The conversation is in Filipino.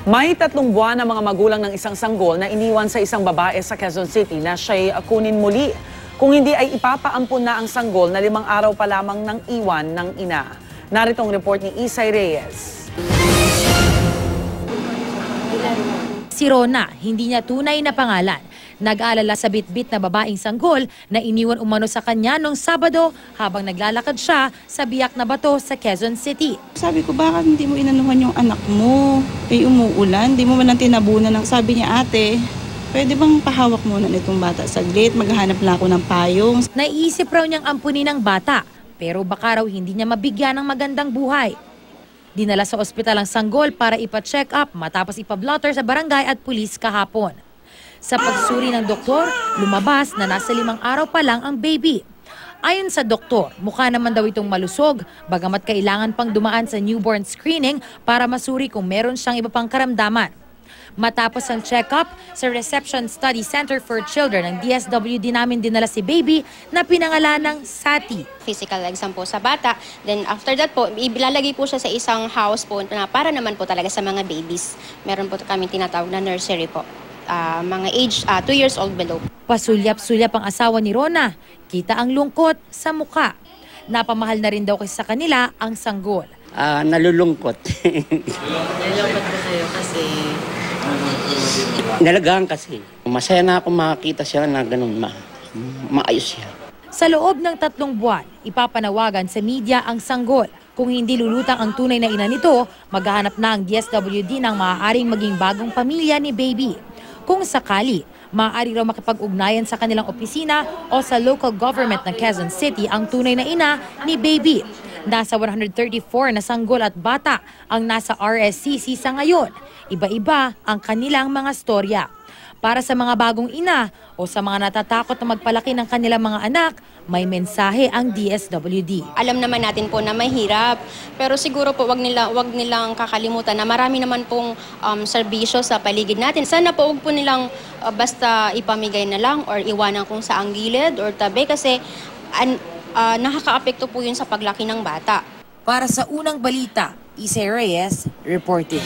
May 3 buwan na mga magulang ng isang sanggol na iniwan sa isang babae sa Quezon City na siya'y kunin muli. Kung hindi ay ipapaampun na ang sanggol na 5 araw pa lamang ng iwan ng ina. Narito ang report ni Isay Reyes. Si Rona, hindi niya tunay na pangalan. Nag-aalala sa bitbit na babaeng sanggol na iniwan umano sa kanya noong Sabado habang naglalakad siya sa biyak na bato sa Quezon City. Sabi ko, bakit hindi mo inanuhan yung anak mo? Umuulan, hindi mo man lang tinabunan ng sabi niya, ate, pwede bang pahawak muna nitong bata saglit? Maghahanap lang ako ng payong. Naiisip raw niyang ampunin ng bata, pero baka raw hindi niya mabigyan ng magandang buhay. Dinala sa ospital ang sanggol para ipa-check up matapos ipa-blotter sa barangay at pulis kahapon. Sa pagsuri ng doktor, lumabas na nasa 5 araw pa lang ang baby. Ayon sa doktor, mukha naman daw itong malusog, bagamat kailangan pang dumaan sa newborn screening para masuri kung meron siyang iba pang karamdaman. Matapos ang check-up, sa Reception Study Center for Children ng DSWD namin dinala si baby na pinangalan ng Sati. Physical exam po sa bata. Then after that po, ilalagay po siya sa isang house po na para naman po talaga sa mga babies. Meron po kami tinatawag na nursery po. Mga age 2 years old below. Pasulyap-sulyap ang asawa ni Rona. Kita ang lungkot sa muka. Napamahal na rin daw kasi sa kanila ang sanggol. Nalulungkot. Nalulungkot ba kayo kasi? Nalagaan kasi. Masaya na ako makakita siya na ganun maayos siya. Sa loob ng 3 buwan, ipapanawagan sa media ang sanggol. Kung hindi lulutang ang tunay na ina nito, maghahanap na ang DSWD ng maaaring maging bagong pamilya ni baby. Kung sakali, maaari raw makipag-ugnayan sa kanilang opisina o sa local government ng Quezon City ang tunay na ina ni baby. Nasa 134 na sanggol at bata ang nasa RSCC sa ngayon. Iba-iba ang kanilang mga storya. Para sa mga bagong ina o sa mga natatakot na magpalaki ng kanilang mga anak, may mensahe ang DSWD. Alam naman natin po na mahirap, pero siguro po wag nilang kakalimutan na marami naman pong serbisyo sa paligid natin. Sana po wag po nilang basta ipamigay na lang or iwanan kung saang gilid or tabi kasi nakakaapekto po yun sa paglaki ng bata. Para sa unang balita, Isay Reyes reporting.